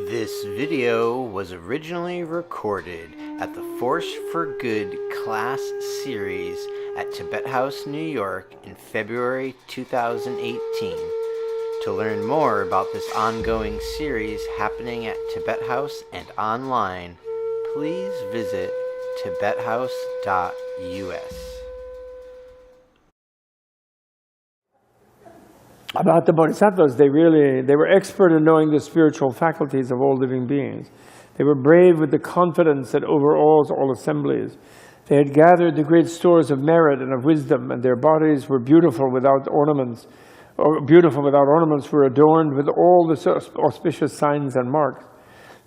This video was originally recorded at the Force for Good class series at Tibet House, New York in February 2018. To learn more about this ongoing series happening at Tibet House and online, please visit tibethouse.us. About the Bodhisattvas, they were expert in knowing the spiritual faculties of all living beings. They were brave with the confidence that overawes all assemblies. They had gathered the great stores of merit and of wisdom, and their bodies were beautiful without ornaments, were adorned with all the auspicious signs and marks.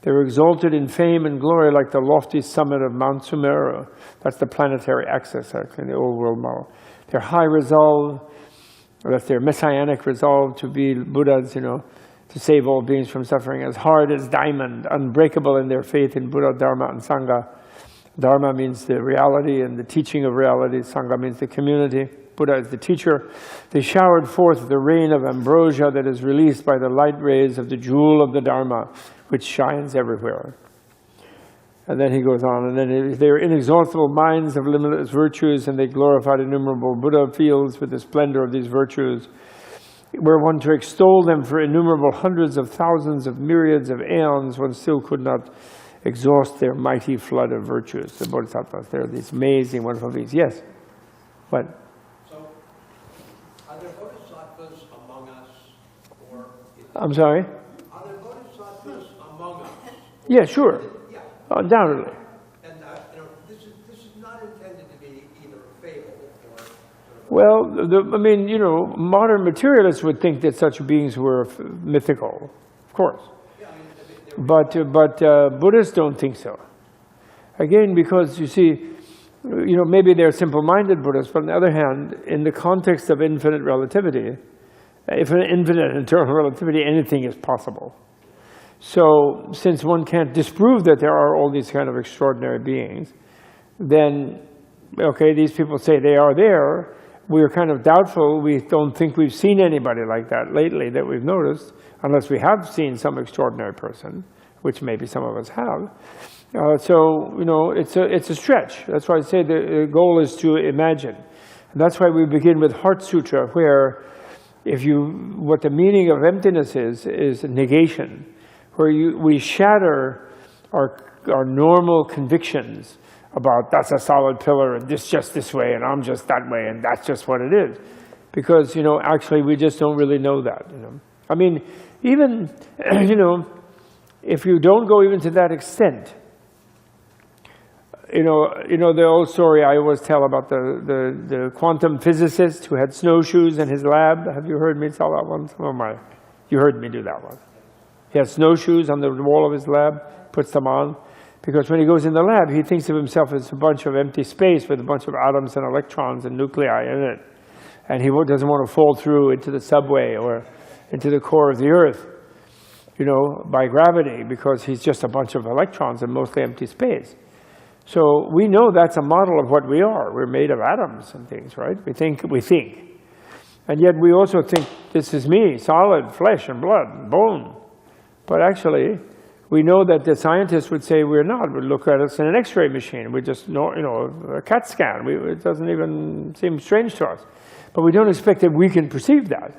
They were exalted in fame and glory like the lofty summit of Mount Sumeru. That's the planetary axis, actually, in the old world model. Their high resolve, that's their messianic resolve to be Buddhas, to save all beings from suffering, as hard as diamond, unbreakable in their faith in Buddha, Dharma, and Sangha. Dharma means the reality and the teaching of reality. Sangha means the community. Buddha is the teacher. They showered forth the rain of ambrosia that is released by the light rays of the jewel of the Dharma, which shines everywhere. And then he goes on, and then they are inexhaustible minds of limitless virtues, and they glorified innumerable Buddha fields with the splendor of these virtues. Were one to extol them for innumerable hundreds of thousands of myriads of aeons, one still could not exhaust their mighty flood of virtues. The Bodhisattvas, they're these amazing, wonderful beings. Yes? What? So, are there Bodhisattvas among us? Or I'm sorry? Are there Bodhisattvas among us? Yeah, sure. Undoubtedly. And this is not intended to be either a fable or... Well, modern materialists would think that such beings were mythical, of course. Yeah, But Buddhists don't think so. Again, because you see, maybe they're simple-minded Buddhists, but on the other hand, in the context of infinite relativity, if an infinite internal relativity, anything is possible. So, since one can't disprove that there are all these kind of extraordinary beings, then, okay, these people say they are there. We're kind of doubtful. We don't think we've seen anybody like that lately that we've noticed, unless we have seen some extraordinary person, which maybe some of us have. It's a stretch. That's why I say the goal is to imagine. And that's why we begin with Heart Sutra, where what the meaning of emptiness is negation, where we shatter our normal convictions about that's a solid pillar and this just this way and I'm just that way and that's just what it is. Because, actually we just don't really know that. I mean, even, if you don't go even to that extent, the old story I always tell about the quantum physicist who had snowshoes in his lab. Have you heard me tell that one? You heard me do that one. He has snowshoes on the wall of his lab, puts them on, because when he goes in the lab, he thinks of himself as a bunch of empty space with a bunch of atoms and electrons and nuclei in it. And he doesn't want to fall through into the subway or into the core of the earth, by gravity, because he's just a bunch of electrons and mostly empty space. So we know that's a model of what we are. We're made of atoms and things, right? We think. And yet we also think, this is me, solid, flesh and blood and bone. But actually, we know that the scientists would say we're not. We look at us in an X-ray machine. We just know, a CAT scan. It doesn't even seem strange to us. But we don't expect that we can perceive that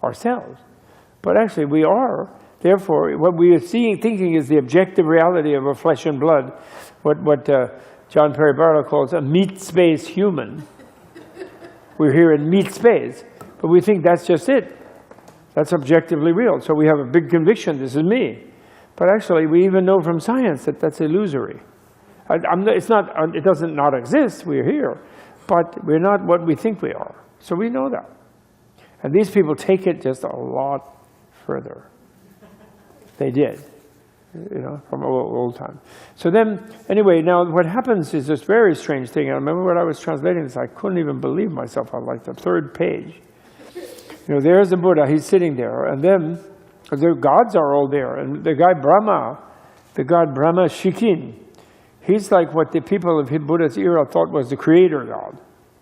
ourselves. But actually, we are. Therefore, what we are thinking is the objective reality of a flesh and blood, what John Perry Barlow calls a meat space human. We're here in meat space, but we think that's just it. That's objectively real. So we have a big conviction, this is me. But actually, we even know from science that that's illusory. It doesn't not exist, we're here. But we're not what we think we are. So we know that. And these people take it just a lot further. They did, from old time. So then, anyway, now what happens is this very strange thing. I remember when I was translating this, I couldn't even believe myself on like the third page. There's the Buddha, he's sitting there, and then the gods are all there, and the god Brahma Shikin, he's like what the people of Buddha's era thought was the creator god.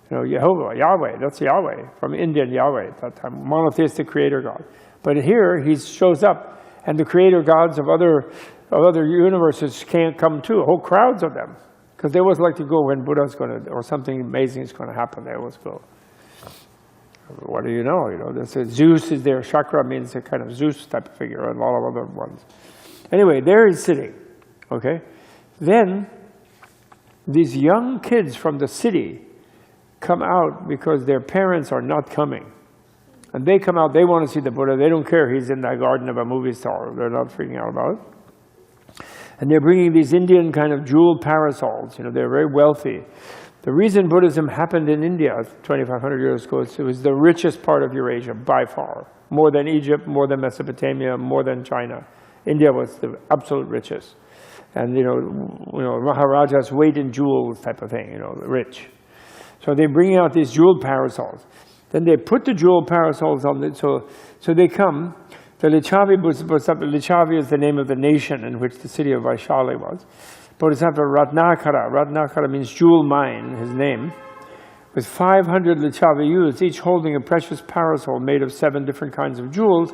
Jehovah, Yahweh, that's Yahweh, from Indian Yahweh at that time, monotheistic creator god. But here, he shows up, And the creator gods of other universes can't come too, whole crowds of them. Because they always like to go when Buddha's going to, or something amazing is going to happen, they always go. What do you know? You know, they say Zeus is there. Chakra means a kind of Zeus type of figure, and a lot of other ones. Anyway, there he's sitting, okay? Then, these young kids from the city come out because their parents are not coming. And they come out, they want to see the Buddha. They don't care he's in the garden of a movie star. They're not freaking out about it. And they're bringing these Indian kind of jeweled parasols. You know, they're very wealthy. The reason Buddhism happened in India 2,500 years ago, it was the richest part of Eurasia by far. More than Egypt, more than Mesopotamia, more than China. India was the absolute richest. And, you know, Maharajas weight in jewels type of thing, you know, rich. So they bring out these jeweled parasols. Then they put the jeweled parasols on it, so they come. The Lichavi is the name of the nation in which the city of Vaishali was. Bodhisattva Ratnakara means jewel mine, his name, with 500 Lichavi youths, each holding a precious parasol made of 7 different kinds of jewels,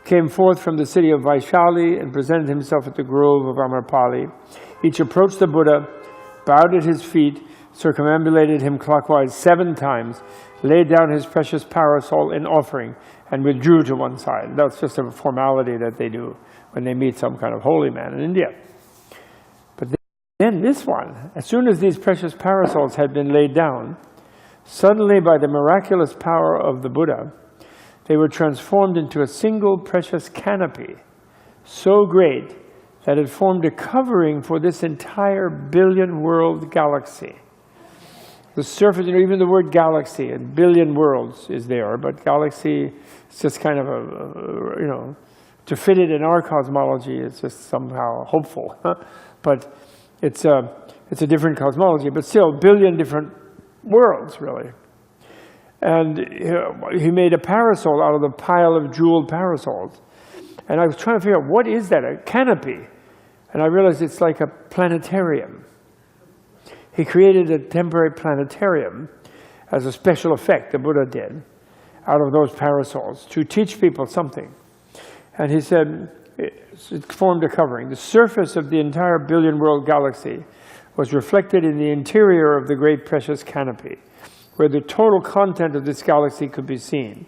came forth from the city of Vaishali and presented himself at the grove of Amarpali. Each approached the Buddha, bowed at his feet, circumambulated him clockwise 7 times, laid down his precious parasol in offering, and withdrew to one side. That's just a formality that they do when they meet some kind of holy man in India. But then this one, as soon as these precious parasols had been laid down, suddenly by the miraculous power of the Buddha, they were transformed into a single precious canopy, so great that it formed a covering for this entire billion-world galaxy. The surface, you know, even the word galaxy and billion worlds is there, but galaxy is just kind of a, you know, to fit it in our cosmology is just somehow hopeful. But it's a different cosmology, but still billion different worlds, really. And he made a parasol out of the pile of jeweled parasols. And I was trying to figure out, what is that, a canopy? And I realized it's like a planetarium. He created a temporary planetarium as a special effect, the Buddha did, out of those parasols to teach people something. And he said it formed a covering. The surface of the entire billion-world galaxy was reflected in the interior of the great precious canopy, where the total content of this galaxy could be seen.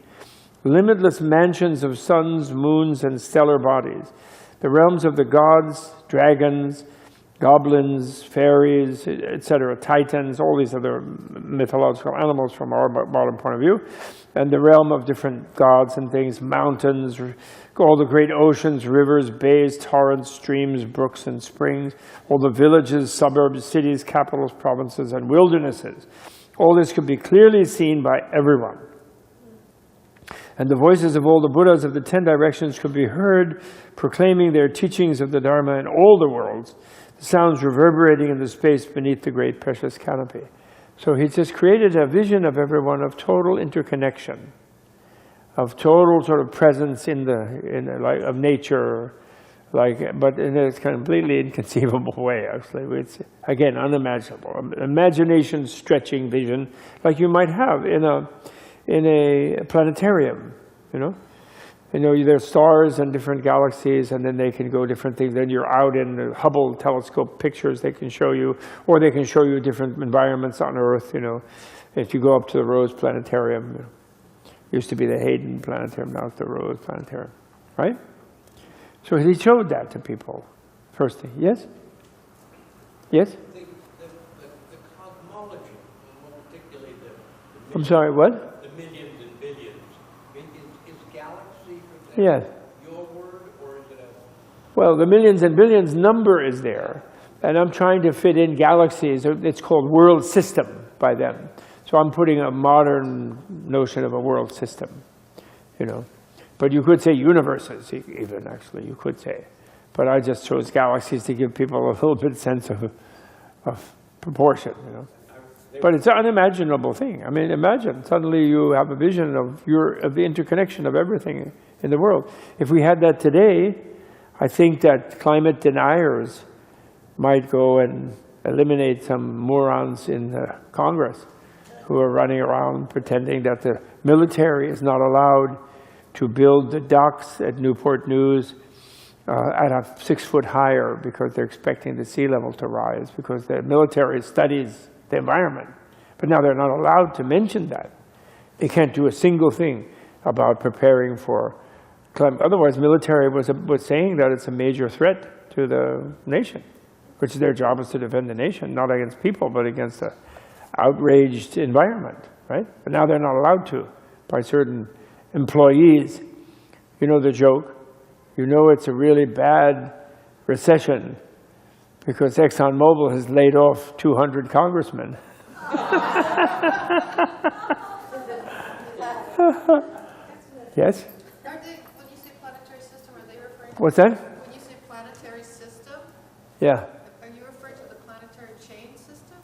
Limitless mansions of suns, moons, and stellar bodies. The realms of the gods, dragons, goblins, fairies, etc., titans, all these other mythological animals from our modern point of view, and the realm of different gods and things, mountains, all the great oceans, rivers, bays, torrents, streams, brooks, and springs, all the villages, suburbs, cities, capitals, provinces, and wildernesses. All this could be clearly seen by everyone. And the voices of all the Buddhas of the 10 directions could be heard proclaiming their teachings of the Dharma in all the worlds, the sounds reverberating in the space beneath the great precious canopy. So he just created a vision of everyone of total interconnection, of total sort of presence in of nature, but in a completely inconceivable way, actually. It's, again, unimaginable. Imagination stretching vision, like you might have in a planetarium, you know? You know, there's stars and different galaxies, and then they can go different things. Then you're out in the Hubble telescope pictures they can show you, or they can show you different environments on Earth, you know. If you go up to the Rose Planetarium, you know, used to be the Hayden Planetarium, now it's the Rose Planetarium, right? So he showed that to people, first thing. Yes? Yes? The cosmology, and more particularly the I'm sorry, what? the millions and billions. Is galaxy, for example, Yes. your word, or is it a... Well, the millions and billions number is there, and I'm trying to fit in galaxies. It's called world system by them. So I'm putting a modern notion of a world system, you know. But you could say universes, even, actually, you could say. But I just chose galaxies to give people a little bit sense of proportion, you know. But it's an unimaginable thing. I mean, imagine, suddenly you have a vision of the interconnection of everything in the world. If we had that today, I think that climate deniers might go and eliminate some morons in the Congress who are running around pretending that the military is not allowed to build the docks at Newport News at a 6 foot higher because they're expecting the sea level to rise because the military studies the environment. But now they're not allowed to mention that. They can't do a single thing about preparing for climate. Otherwise, military was saying that it's a major threat to the nation, which their job is to defend the nation, not against people, but against the outraged environment, right? But now they're not allowed to by certain employees. You know the joke. You know it's a really bad recession because ExxonMobil has laid off 200 congressmen. Yes? Are they, when you say planetary system, are they referring to... What's that? When you say planetary system, Yeah. are you referring to the planetary chain system?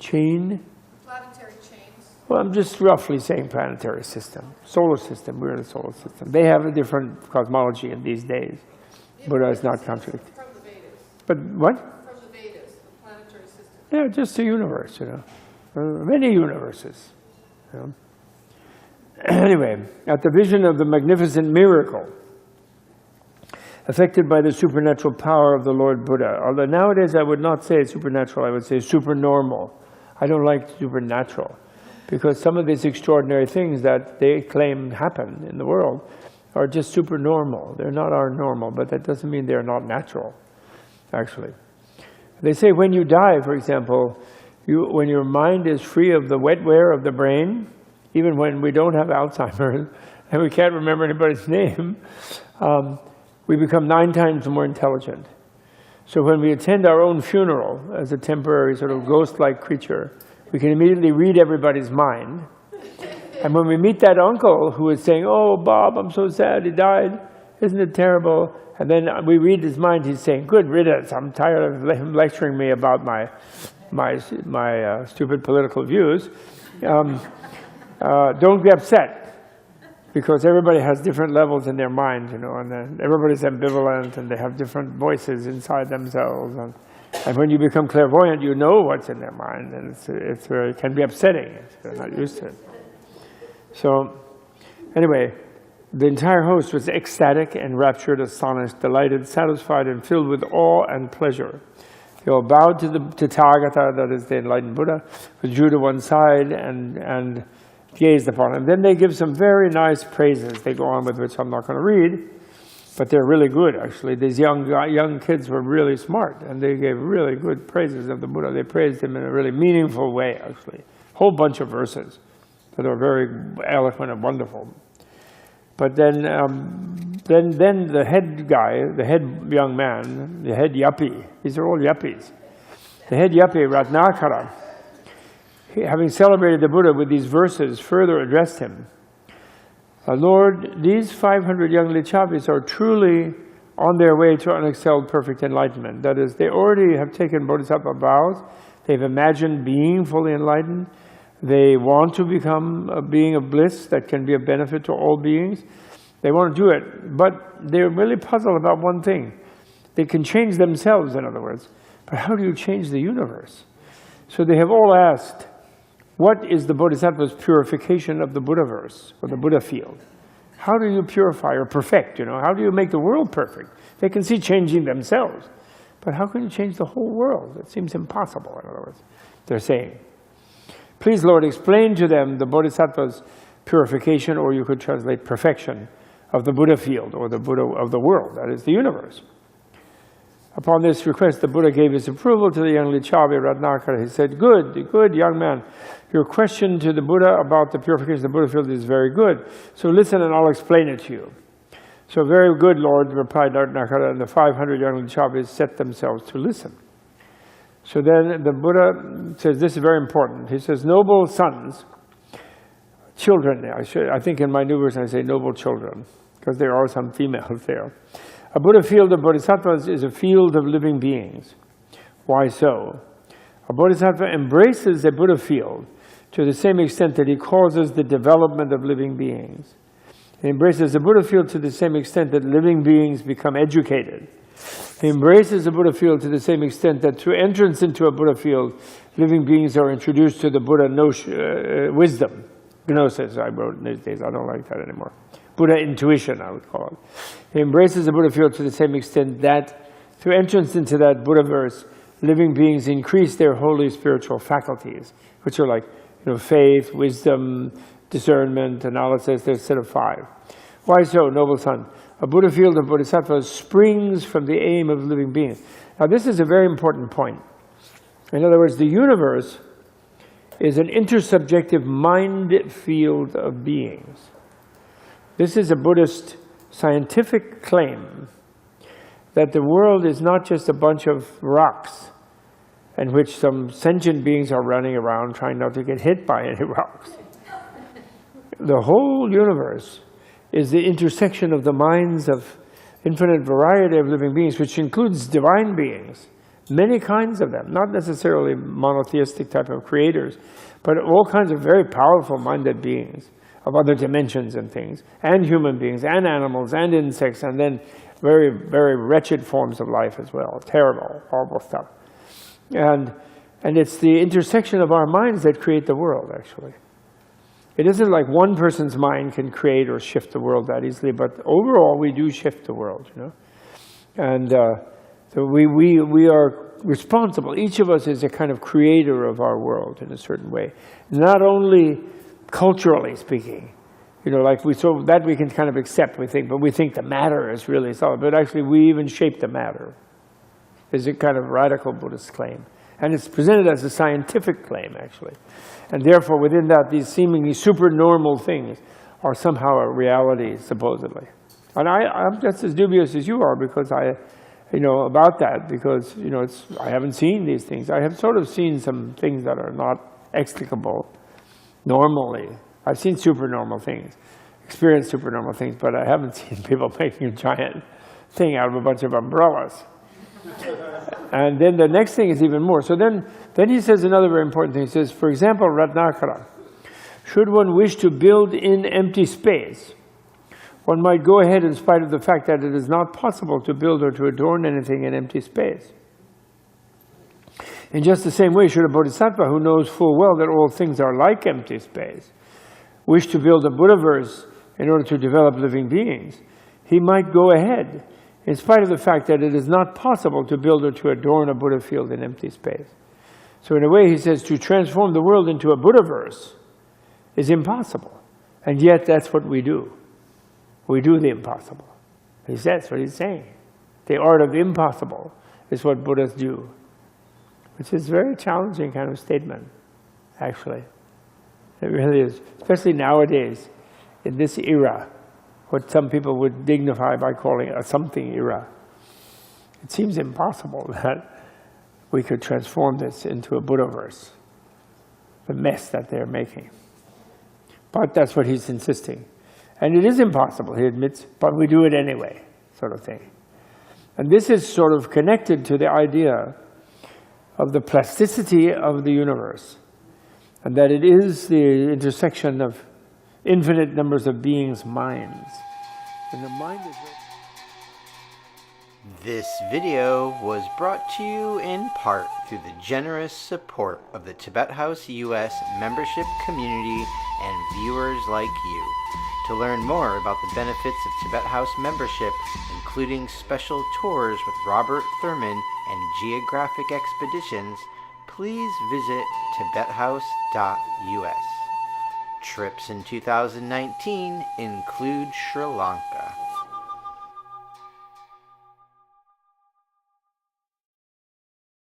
Chain? Planetary chains. Well, I'm just roughly saying planetary system. Solar system, we're in the solar system. They have a different cosmology in these days. Buddha is not contradicting. From the Vedas. But what? From the Vedas, the planetary system. Yeah, just the universe, you know. Many universes. You know. Anyway, at the vision of the magnificent miracle affected by the supernatural power of the Lord Buddha, although nowadays I would not say supernatural, I would say supernormal. I don't like supernatural because some of these extraordinary things that they claim happen in the world are just supernormal. They're not our normal, but that doesn't mean they're not natural, actually. They say when you die, for example, when your mind is free of the wetware of the brain, even when we don't have Alzheimer's and we can't remember anybody's name, we become 9 times more intelligent. So when we attend our own funeral as a temporary sort of ghost-like creature, we can immediately read everybody's mind. And when we meet that uncle who is saying, "Oh, Bob, I'm so sad he died. Isn't it terrible?" And then we read his mind, he's saying, "Good riddance. I'm tired of him lecturing me about my stupid political views. Don't be upset." Because everybody has different levels in their mind, you know, and everybody's ambivalent and they have different voices inside themselves. And when you become clairvoyant, you know what's in their mind, and it can be upsetting if you're not used to it. So, anyway, the entire host was ecstatic, enraptured, astonished, delighted, satisfied, and filled with awe and pleasure. They all bowed to the Tathagata, that is the enlightened Buddha, withdrew to one side and gazed upon him. Then they give some very nice praises. They go on with which I'm not going to read, but they're really good, actually. These young kids were really smart, and they gave really good praises of the Buddha. They praised him in a really meaningful way, actually. A whole bunch of verses that are very eloquent and wonderful. But then the head guy, the head young man, the head yuppie, these are all yuppies. The head yuppie, Ratnakara, having celebrated the Buddha with these verses, further addressed him. Lord, these 500 young Lichavis are truly on their way to unexcelled perfect enlightenment. That is, they already have taken Bodhisattva vows. They've imagined being fully enlightened. They want to become a being of bliss that can be a benefit to all beings. They want to do it, but they're really puzzled about one thing. They can change themselves, in other words, but how do you change the universe? So they have all asked, what is the Bodhisattva's purification of the Buddhaverse, or the Buddha field? How do you purify or perfect, you know? How do you make the world perfect? They can see changing themselves, but how can you change the whole world? It seems impossible, in other words, they're saying. Please, Lord, explain to them the Bodhisattva's purification, or you could translate perfection, of the Buddha field, or the Buddha of the world, that is the universe. Upon this request, the Buddha gave his approval to the young Lichavi Ratnakara. He said, good, young man. Your question to the Buddha about the purification of the Buddha field is very good. So listen and I'll explain it to you. So very good, Lord, replied Ratnakara, and the 500 young Lichavis set themselves to listen. So then the Buddha says, this is very important. He says, noble sons, children, I think in my new version I say noble children, because there are some females there. A Buddha field of Bodhisattvas is a field of living beings. Why so? A Bodhisattva embraces a Buddha field to the same extent that he causes the development of living beings. He embraces the Buddha field to the same extent that living beings become educated. He embraces the Buddha field to the same extent that through entrance into a Buddha field, living beings are introduced to the Buddha wisdom. Gnosis, I wrote in these days. I don't like that anymore. Buddha intuition, I would call it. He embraces the Buddha field to the same extent that through entrance into that Buddhaverse, living beings increase their holy spiritual faculties, which are like, faith, wisdom, discernment, analysis. There's a set of 5. Why so, noble son? A Buddha field of Bodhisattvas springs from the aim of living beings. Now this is a very important point. In other words, the universe is an intersubjective mind field of beings. This is a Buddhist scientific claim that the world is not just a bunch of rocks in which some sentient beings are running around trying not to get hit by any rocks. The whole universe is the intersection of the minds of infinite variety of living beings, which includes divine beings, many kinds of them, not necessarily monotheistic type of creators, but all kinds of very powerful minded beings of other dimensions and things, and human beings, and animals, and insects, and then very, very wretched forms of life as well, terrible, horrible stuff. And it's the intersection of our minds that create the world, actually. It isn't like one person's mind can create or shift the world that easily, but overall we do shift the world, And so we are responsible. Each of us is a kind of creator of our world in a certain way. Not only culturally speaking, so that we can kind of accept, but we think the matter is really solid. But actually we even shape the matter. Is a kind of radical Buddhist claim. And it's presented as a scientific claim, actually. And therefore, within that, these seemingly supernormal things are somehow a reality, supposedly. And I'm just as dubious as you are because about that, because, I haven't seen these things. I have sort of seen some things that are not explicable normally. I've seen supernormal things, experienced supernormal things, but I haven't seen people making a giant thing out of a bunch of umbrellas. And then the next thing is even more. So then he says another very important thing. He says, for example, Ratnakara, should one wish to build in empty space, one might go ahead in spite of the fact that it is not possible to build or to adorn anything in empty space. In just the same way, should a bodhisattva who knows full well that all things are like empty space wish to build a Buddhaverse in order to develop living beings, he might go ahead in spite of the fact that it is not possible to build or to adorn a Buddha field in empty space. So in a way, he says, to transform the world into a Buddhaverse is impossible. And yet, that's what we do. We do the impossible. That's what he's saying. The art of the impossible is what Buddhists do. Which is a very challenging kind of statement, actually. It really is. Especially nowadays, in this era, what some people would dignify by calling a something era. It seems impossible that we could transform this into a Buddhaverse, the mess that they're making. But that's what he's insisting. And it is impossible, he admits, but we do it anyway, sort of thing. And this is sort of connected to the idea of the plasticity of the universe, and that it is the intersection of infinite numbers of beings' minds. And the mind is... This video was brought to you in part through the generous support of the Tibet House US membership community and viewers like you. To learn more about the benefits of Tibet House membership, including special tours with Robert Thurman and geographic expeditions, please visit tibethouse.us. Trips in 2019 include Sri Lanka.